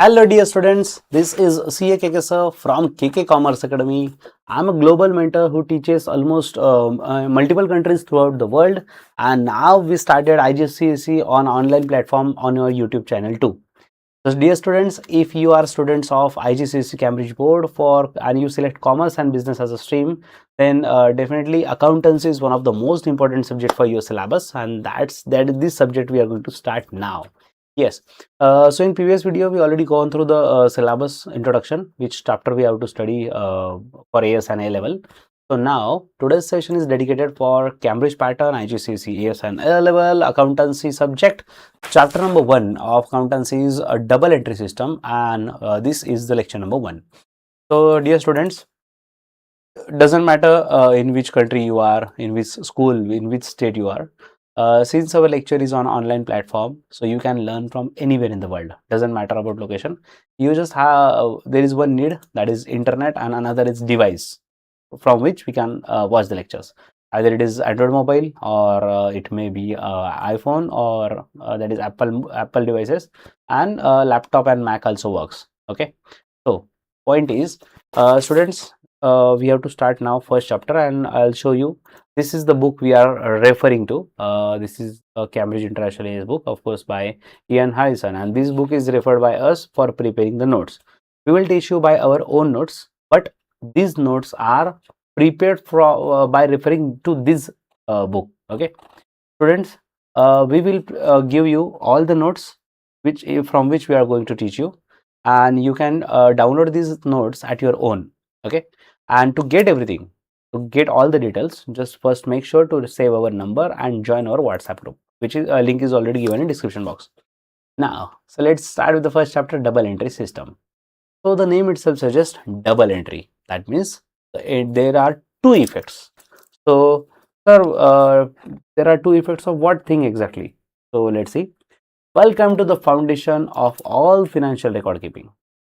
Hello dear students, this is K.K.Wagh from KK Commerce Academy. I'm a global mentor who teaches almost multiple countries throughout the world, and now we started IGCSE on online platform on your YouTube channel too. So dear students, if you are students of IGCSE Cambridge board and you select commerce and business as a stream, then definitely accountancy is one of the most important subject for your syllabus, and that is this subject we are going to start now. Yes, so in previous video we already gone through the syllabus introduction, which chapter we have to study for AS and A level. So now today's session is dedicated for Cambridge pattern, IGCSE AS and A level accountancy subject. Chapter number 1 of accountancy is a double entry system, and this is the lecture number 1. So dear students, doesn't matter in which country you are, in which school, in which state you are. Since our lecture is on online platform, so you can learn from anywhere in the world. Doesn't matter about location. You just have there is one need, that is internet, and another is device from which we can watch the lectures. Either it is Android mobile, or it may be iPhone, or that is Apple devices, and laptop and Mac also works. Okay, so point is, students, we have to start now first chapter, and I'll show you. This is the book we are referring to. This is a Cambridge International AS book, of course, by Ian Harrison, and this book is referred by us for preparing the notes. We will teach you by our own notes, but these notes are prepared by referring to this book. Okay, students, we will give you all the notes from which we are going to teach you, and you can download these notes at your own. Okay, and to get everything, to get all the details, just first make sure to save our number and join our WhatsApp group, which is link is already given in description box. Now, so let's start with the first chapter, double entry system. So the name itself suggests double entry. That means there are two effects. So, sir, there are two effects of what thing exactly? So let's see. Welcome to the foundation of all financial record keeping.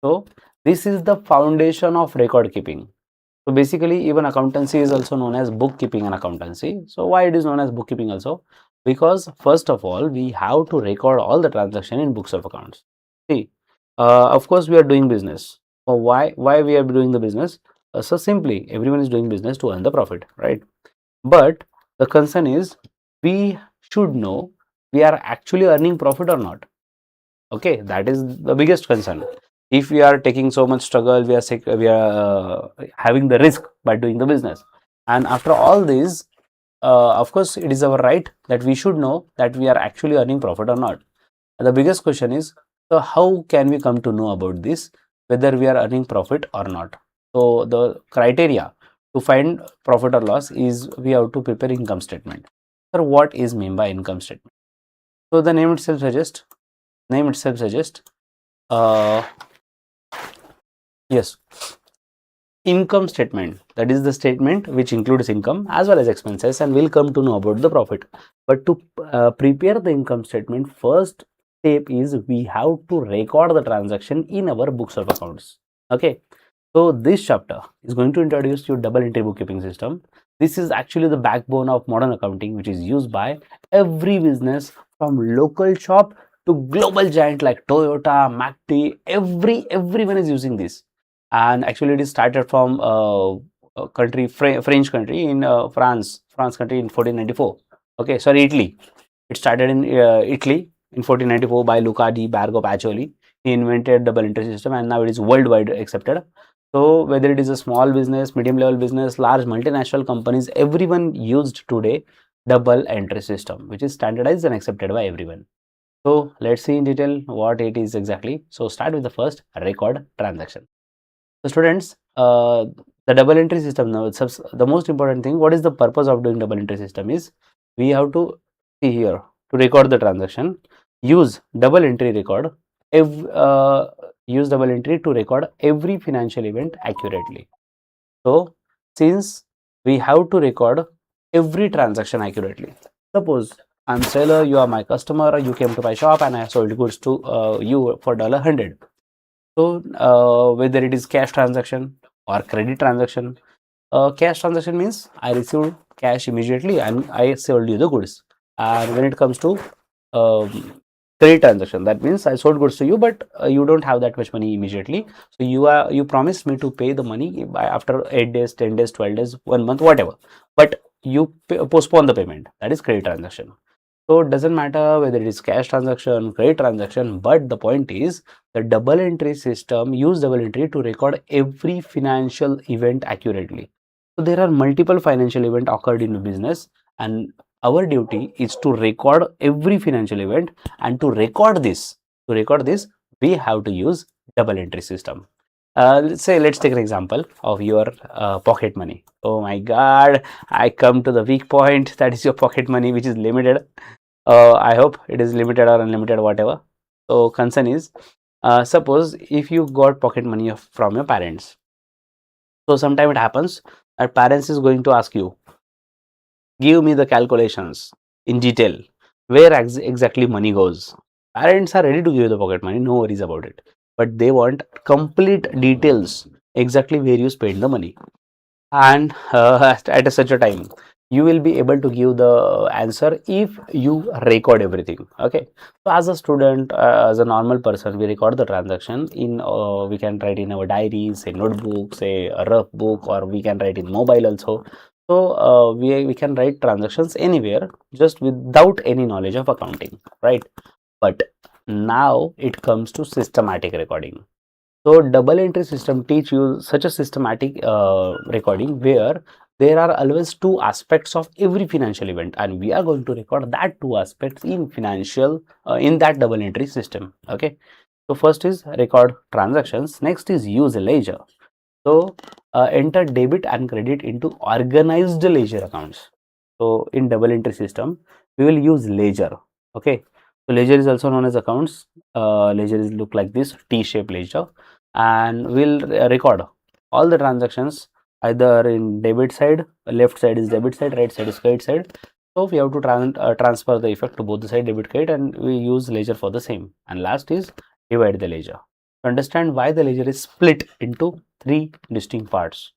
So this is the foundation of record keeping. So basically, even accountancy is also known as bookkeeping and accountancy. So why it is known as bookkeeping also? Because first of all, we have to record all the transaction in books of accounts. See, of course, we are doing business. So why we are doing the business? So simply, everyone is doing business to earn the profit, right? But the concern is, we should know we are actually earning profit or not. Okay, that is the biggest concern. If we are taking so much struggle, we are having the risk by doing the business, and after all this, of course it is our right that we should know that we are actually earning profit or not. The biggest question is, so how can we come to know about this, whether we are earning profit or not? So the criteria to find profit or loss is we have to prepare income statement. So what is meant by income statement? So the name itself suggests uh, yes, income statement, that is the statement which includes income as well as expenses, and we'll come to know about the profit. But to prepare the income statement, first step is we have to record the transaction in our books of accounts. Okay, so this chapter is going to introduce you double entry bookkeeping system. This is actually the backbone of modern accounting, which is used by every business from local shop to global giant like Toyota, McD. Everyone is using this, and actually it is started from a country, French country in France country in 1494. Okay, sorry, Italy. It started in Italy in 1494 by Luca di Bargo Pacioli. He invented double entry system, and now it is worldwide accepted. So whether it is a small business, medium level business, large multinational companies, everyone used today double entry system, which is standardized and accepted by everyone. So let's see in detail what it is exactly. So start with the first, record transaction. So students, the double entry system, now the most important thing, what is the purpose of doing double entry system is, we have to see here, to record the transaction, use double entry record, use double entry to record every financial event accurately. So since we have to record every transaction accurately, suppose I'm seller, you are my customer, you came to my shop and I sold goods to you for $100. So whether it is cash transaction or credit transaction, cash transaction means I received cash immediately and I sold you the goods. And when it comes to credit transaction. That means I sold goods to you, but you don't have that much money immediately. So you promised me to pay the money by after 8 days, 10 days, 12 days, 1 month, whatever. But you postpone the payment. That is credit transaction. So it doesn't matter whether it is cash transaction, credit transaction, but the point is the double entry system use double entry to record every financial event accurately. So there are multiple financial event occurred in the business, and our duty is to record every financial event, and to record this we have to use double entry system. Let's take an example of your pocket money. Oh my god, I come to the weak point, that is your pocket money, which is limited. I hope it is limited or unlimited, whatever. So concern is, suppose if you got pocket money from your parents. So sometime it happens that parents is going to ask you, give me the calculations in detail, where exactly money goes. Parents are ready to give you the pocket money, no worries about it, but they want complete details, exactly where you spend the money. And at such a time you will be able to give the answer if you record everything. Okay, so as a student, as a normal person, we record the transaction in we can write in our diaries, a notebook, say a rough book, or we can write in mobile also. So we can write transactions anywhere just without any knowledge of accounting, right? But now it comes to systematic recording. So double entry system teach you such a systematic recording where there are always two aspects of every financial event, and we are going to record that two aspects in financial in that double entry system. Okay, so first is record transactions, next is use ledger. So enter debit and credit into organized ledger accounts. So in double entry system we will use ledger. Okay, so ledger is also known as accounts. Ledger is look like this T-shaped ledger, and we'll record all the transactions either in debit side, left side is debit side, right side is credit side. So we have to transfer the effect to both the side, debit credit, and we use ledger for the same. And last is divide the ledger. To understand why the ledger is split into three distinct parts.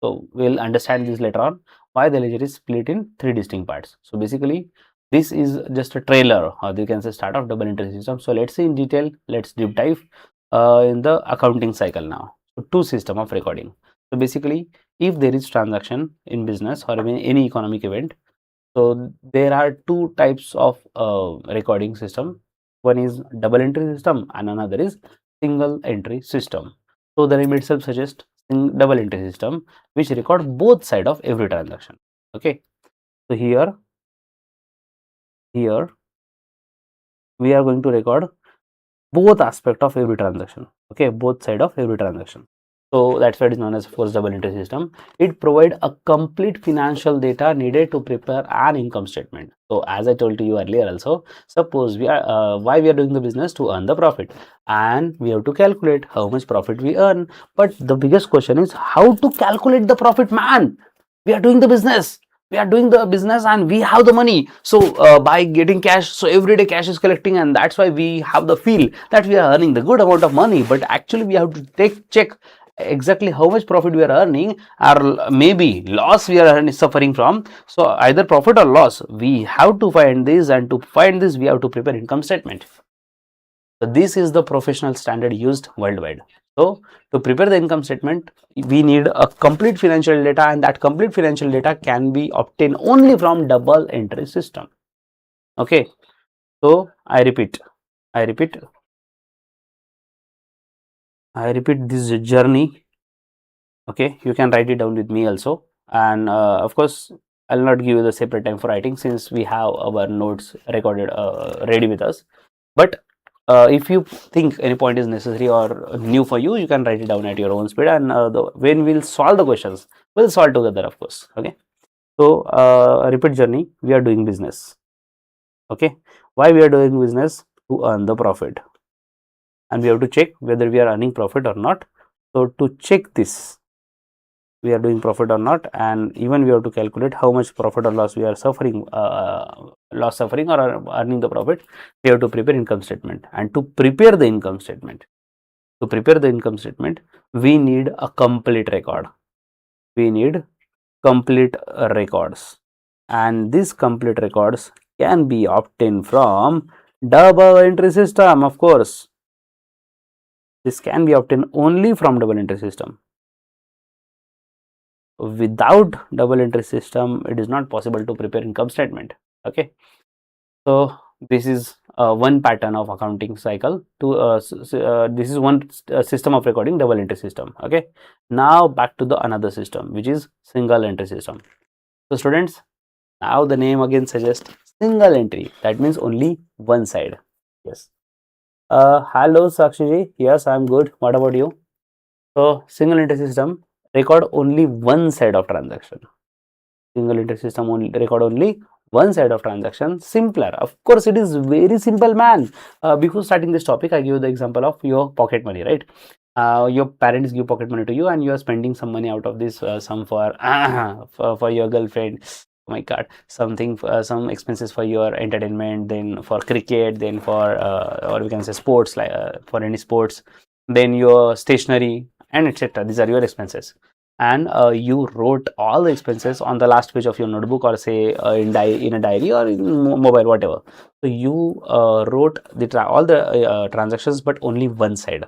So we'll understand this later on, why the ledger is split in three distinct parts. So basically this is just a trailer, or you can say start of double entry system. So let's see in detail, let's deep dive in the accounting cycle now. So two system of recording. So basically if there is transaction in business or in any economic event, so there are two types of recording system. One is double entry system and another is single entry system. So the name itself suggests double entry system, which record both side of every transaction. Okay, so here we are going to record both aspect of every transaction. Okay, both side of every transaction. So that's why it is known as force double entry system. It provides a complete financial data needed to prepare an income statement. So as I told to you earlier also, suppose we are why we are doing the business, to earn the profit, and we have to calculate how much profit we earn. But the biggest question is how to calculate the profit, man. We are doing the business, and we have the money. So by getting cash, so every day cash is collecting, and that's why we have the feel that we are earning the good amount of money. But actually we have to check exactly how much profit we are earning, or maybe loss we are suffering from. So either profit or loss, we have to find this, and to find this we have to prepare income statement. So this is the professional standard used worldwide. So to prepare the income statement, we need a complete financial data, and that complete financial data can be obtained only from double entry system. Okay, so I repeat this journey. Okay, you can write it down with me also, and of course I'll not give you the separate time for writing since we have our notes recorded ready with us. But if you think any point is necessary or new for you, you can write it down at your own speed, and when we'll solve the questions, we'll solve together, of course. Okay, so repeat journey, we are doing business. Okay, why we are doing business? To earn the profit, and we have to check whether we are earning profit or not. So to check this, we are doing profit or not, and even we have to calculate how much profit or loss we are suffering, or earning the profit. We have to prepare income statement, and to prepare the income statement, we need a complete record. We need complete records, and these complete records can be obtained from Double entry system, of course. This can be obtained only from double entry system. Without double entry system, it is not possible to prepare income statement. Okay, so this is one pattern of accounting cycle to this is one system of recording, double entry system. Okay, now back to the another system, which is single entry system. So students, now the name again suggests single entry, that means only one side. Yes. Hello Sakshi, yes, I'm good. What about you? So single entry system record only one side of transaction. Single entry system only record only one side of transaction. Simpler, of course, it is very simple, man. Before starting this topic, I give the example of your pocket money, right? Your parents give pocket money to you, and you are spending some money out of this, some for for your girlfriend. Oh my god, something some expenses for your entertainment, then for cricket, then for or we can say sports, like for any sports, then your stationery and etc. These are your expenses, and you wrote all the expenses on the last page of your notebook, or say in a diary or in mobile, whatever. So you wrote all the transactions, but only one side,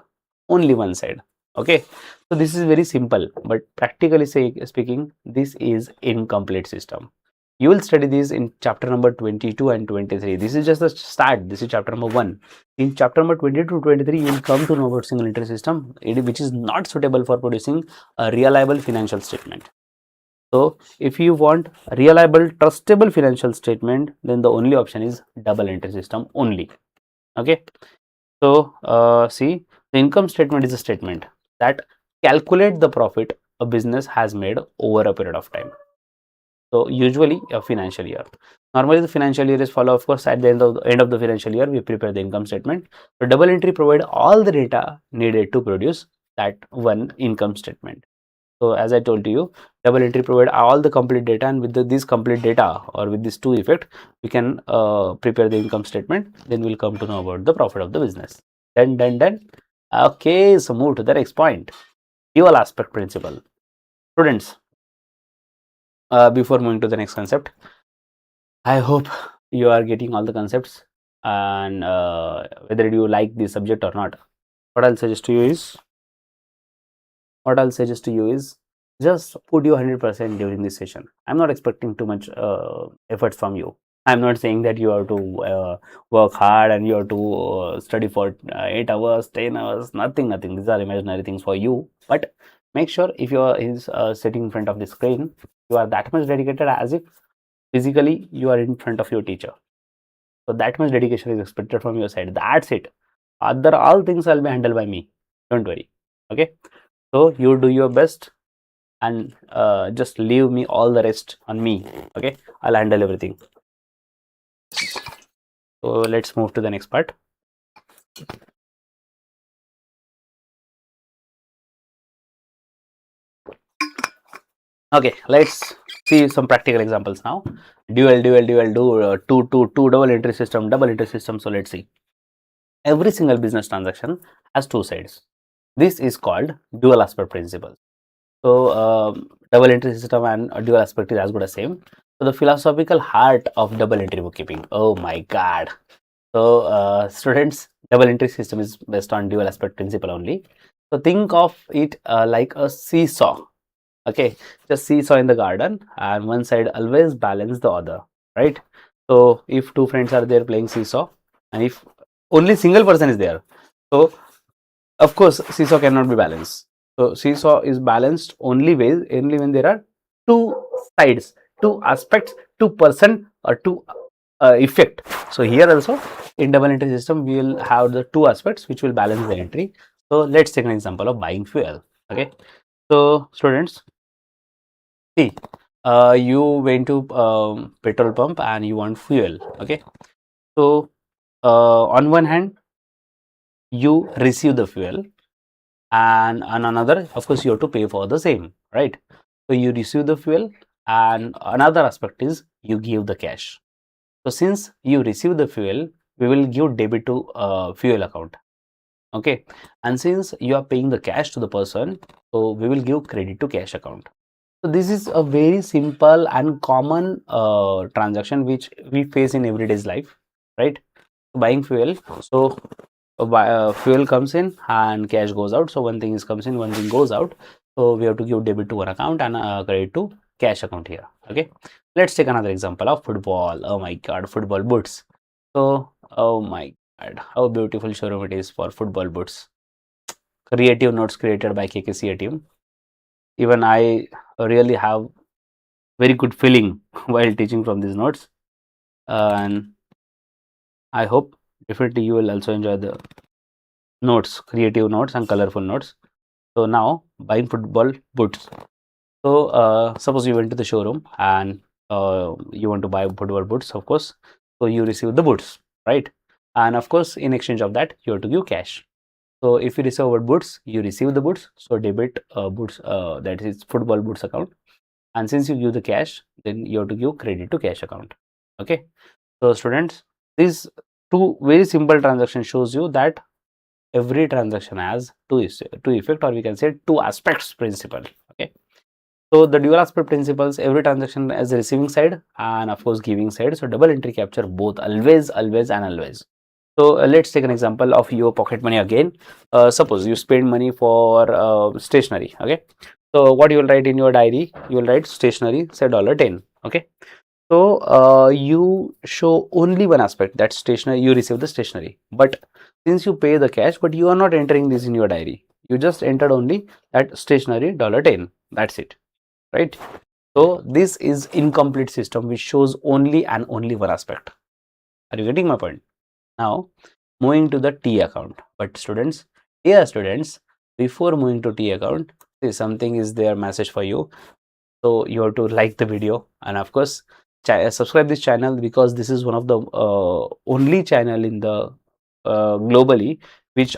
only one side. Okay, so this is very simple, but practically speaking, this is incomplete system. You will study this in chapter number 22 and 23. This is just the start. This is chapter number 1. In chapter number 22 to 23, you will come to know about single entry system, which is not suitable for producing a reliable financial statement. So if you want reliable, trustable financial statement, then the only option is double entry system only. Okay. So see, the income statement is a statement that calculate the profit a business has made over a period of time. So usually a financial year. Normally the financial year is follow, of course, at the end of the financial year, we prepare the income statement. So double entry provide all the data needed to produce that one income statement. So as I told you, double entry provide all the complete data, and with this complete data, or with these two effect, we can prepare the income statement. Then we'll come to know about the profit of the business. Then. Okay, so move to the next point. Dual aspect principle. Students, before moving to the next concept, I hope you are getting all the concepts, and whether you like this subject or not. What I'll suggest to you is, just put your 100% during this session. I'm not expecting too much effort from you. I'm not saying that you have to work hard and you have to study for 8 hours, 10 hours, nothing. These are imaginary things for you. But make sure if you are sitting in front of the screen, you are that much dedicated as if physically you are in front of your teacher. So that much dedication is expected from your side. That's it. Other all things will be handled by me. Don't worry. Okay. So you do your best, and just leave me all the rest on me. Okay, I'll handle everything. So let's move to the next part. Okay, let's see some practical examples now. Dual, two double entry system. So let's see. Every single business transaction has two sides. This is called dual aspect principle. So double entry system and dual aspect is as good as same. So the philosophical heart of double entry bookkeeping. Oh my god. So students, double entry system is based on dual aspect principle only. So think of it like a seesaw. Okay, just seesaw in the garden, and one side always balance the other, right? So if two friends are there playing seesaw, and if only single person is there, so of course seesaw cannot be balanced. So seesaw is balanced only when there are two sides, two aspects, two person, or two effect. So here also in double entry system we will have the two aspects which will balance the entry. So let's take an example of buying fuel. Okay, so students, see, you went to petrol pump and you want fuel. Okay, so on one hand you receive the fuel, and on another, of course, you have to pay for the same, right? So you receive the fuel, and another aspect is you give the cash. So since you receive the fuel, we will give debit to fuel account. Okay, and since you are paying the cash to the person, so we will give credit to cash account. So this is a very simple and common transaction which we face in everyday's life, right? buying fuel. So fuel comes in and cash goes out. So one thing is comes in, one thing goes out. So we have to give debit to one account and credit to cash account here. Okay, let's take another example of football. Oh my god, football boots. So oh my god, how beautiful showroom it is for football boots. Creative notes created by KKCA team. Even I really have very good feeling while teaching from these notes, and I hope definitely you will also enjoy the notes, creative notes and colorful notes. So now buying football boots. So suppose you went to the showroom and you want to buy football boots, of course. So you receive the boots, right? And of course, in exchange of that, you have to give cash. So if you receive boots, you receive the boots. So debit boots, that is football boots account. And since you give the cash, then you have to give credit to cash account. Okay. So students, these two very simple transactions shows you that every transaction has two effect, or we can say two aspects principle. Okay. So the dual aspect principles, every transaction has a receiving side and of course giving side. So double entry capture both, always, always and always. So let's take an example of your pocket money again. Suppose you spend money for stationery. Okay. So what you will write in your diary? You will write stationery, say $10. Okay. So you show only one aspect, that stationery, you receive the stationery. But since you pay the cash, but you are not entering this in your diary. You just entered only that stationery $10. That's it, right? So this is incomplete system which shows only and only one aspect. Are you getting my point? Now moving to the T account. But students, dear students, before moving to T account, something is there message for you. So you have to like the video and of course subscribe this channel, because this is one of the only channel in the globally which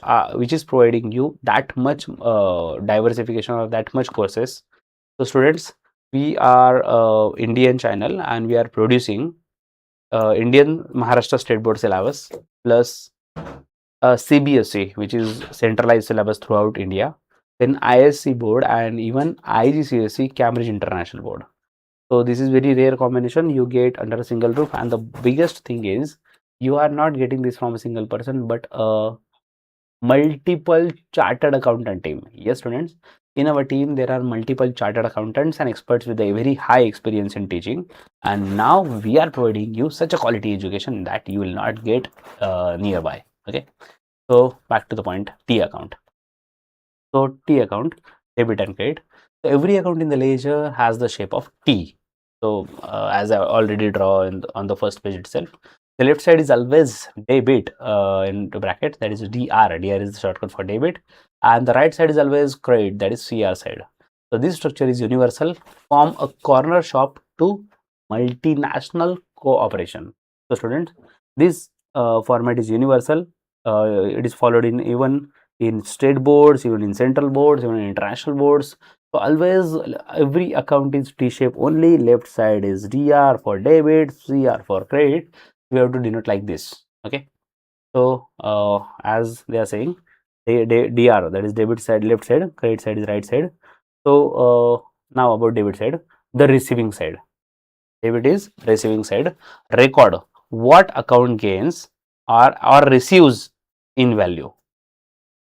is providing you that much diversification or that much courses. So students, we are Indian channel and we are producing Indian Maharashtra State Board syllabus plus CBSE, which is centralized syllabus throughout India, then ISC board and even IGCSE Cambridge International Board. So this is very rare combination you get under a single roof, and the biggest thing is you are not getting this from a single person but a multiple chartered accountant team. Yes students, in our team there are multiple chartered accountants and experts with a very high experience in teaching, and now we are providing you such a quality education that you will not get nearby. Okay, so back to the point, T account. So T account, debit and credit. So every account in the ledger has the shape of T. So as I already draw on the first page itself, the left side is always debit in bracket, that is DR. DR is the shortcut for debit, and the right side is always credit, that is CR side. So this structure is universal, form a corner shop to multinational cooperation. So students, this format is universal. It is followed in even in state boards, even in central boards, even in international boards. So always every account is T-shape only. Left side is DR for debit, CR for credit. We have to denote like this. Okay. So as they are saying, DR, that is debit side, left side, credit side is right side. So now about debit side, the receiving side. Debit is receiving side. Record what account gains or receives in value.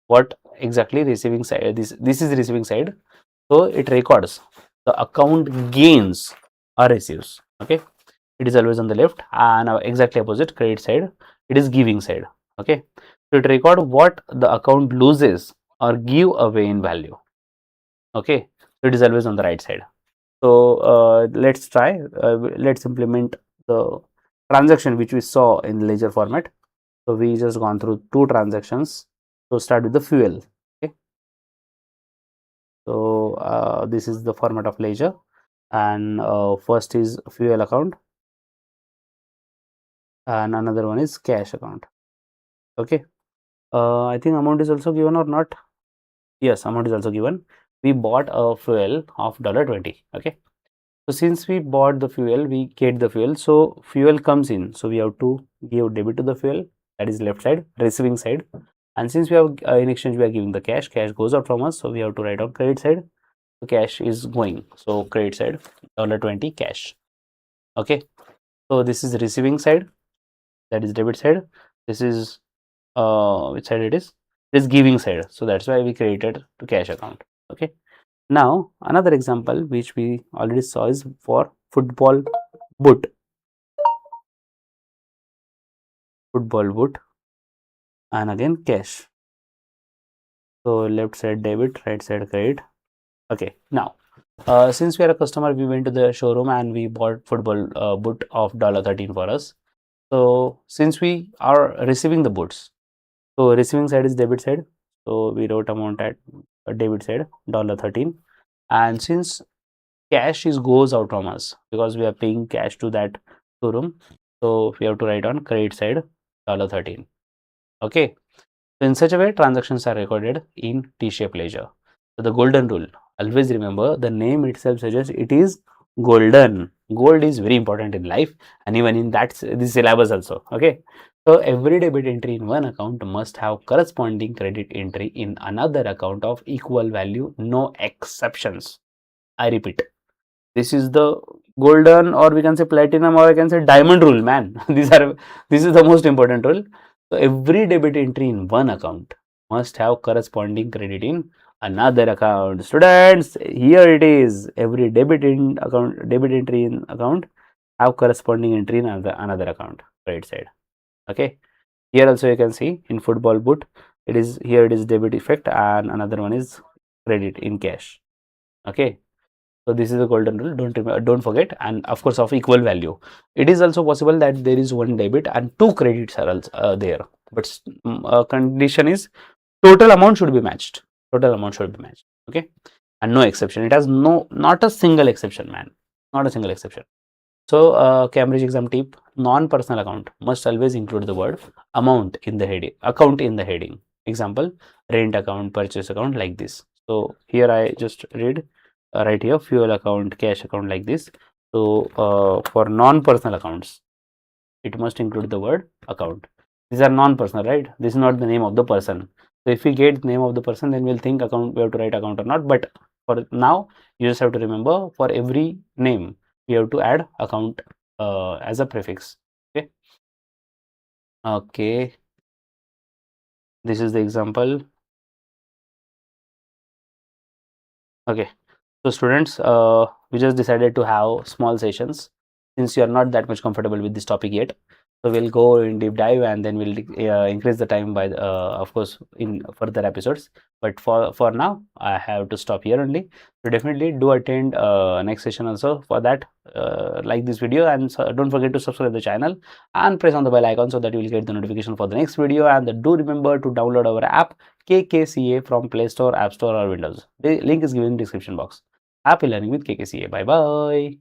What exactly receiving side, this is receiving side, so it records the account gains or receives. Okay, it is always on the left, and exactly opposite, credit side, it is giving side. Okay, so it record what the account loses or give away in value. Okay, so it is always on the right side. So let's try, let's implement the transaction which we saw in ledger format. So we just gone through two transactions. So start with the fuel. Okay, so this is the format of ledger, and first is fuel account and another one is cash account. Okay, I think amount is also given or not. Yes, amount is also given. We bought a fuel of $20. Okay, so since we bought the fuel, we get the fuel, so fuel comes in, so we have to give debit to the fuel, that is left side, receiving side. And since we have in exchange we are giving the cash, cash goes out from us, so we have to write on credit side. So cash is going, so credit side $20 cash. Okay, so this is receiving side, that is debit side. This is which side it is? This giving side. So that's why we created to cash account. Okay. Now another example which we already saw is for football boot. Football boot, and again cash. So left side debit, right side credit. Okay. Now since we are a customer, we went to the showroom and we bought football boot of $13 for us. So since we are receiving the boots, so receiving side is debit side. So we wrote amount at debit side $13, and since cash is goes out from us because we are paying cash to that showroom, so we have to write on credit side $13. Okay. So in such a way, transactions are recorded in T-shaped ledger. So the golden rule, always remember the name itself suggests it is golden. Gold is very important in life and even in that this syllabus also. Okay. So every debit entry in one account must have corresponding credit entry in another account of equal value, no exceptions. I repeat, this is the golden, or we can say platinum, or I can say diamond rule, man. This is the most important rule. So every debit entry in one account must have corresponding credit in another account. Students, here it is. Every debit entry in account have corresponding entry in another account, right side. Okay. Here also you can see in football boot, it is here it is debit effect and another one is credit in cash. Okay. So this is the golden rule. Don't forget, and of course of equal value. It is also possible that there is one debit and two credits are also, there, but condition is total amount should be matched. Total amount should be matched. Okay, and no exception. It has not a single exception, man. Not a single exception. So Cambridge exam tip: non-personal account must always include the word amount in the heading. Account in the heading. Example: rent account, purchase account, like this. So here I just read. Right here, fuel account, cash account, like this. So for non-personal accounts, it must include the word account. These are non-personal, right? This is not the name of the person. So if we get the name of the person, then we'll think account, we have to write account or not. But for now, you just have to remember for every name we have to add account as a prefix. Okay. Okay. This is the example. Okay. So students, we just decided to have small sessions since you are not that much comfortable with this topic yet. So we'll go in deep dive and then we'll increase the time by of course in further episodes. But for now, I have to stop here only. So definitely do attend next session also. For that, like this video and don't forget to subscribe the channel and press on the bell icon so that you will get the notification for the next video. And do remember to download our app KKCA from Play Store, App Store or Windows. The link is given in the description box. Happy learning with KKCA. Bye bye.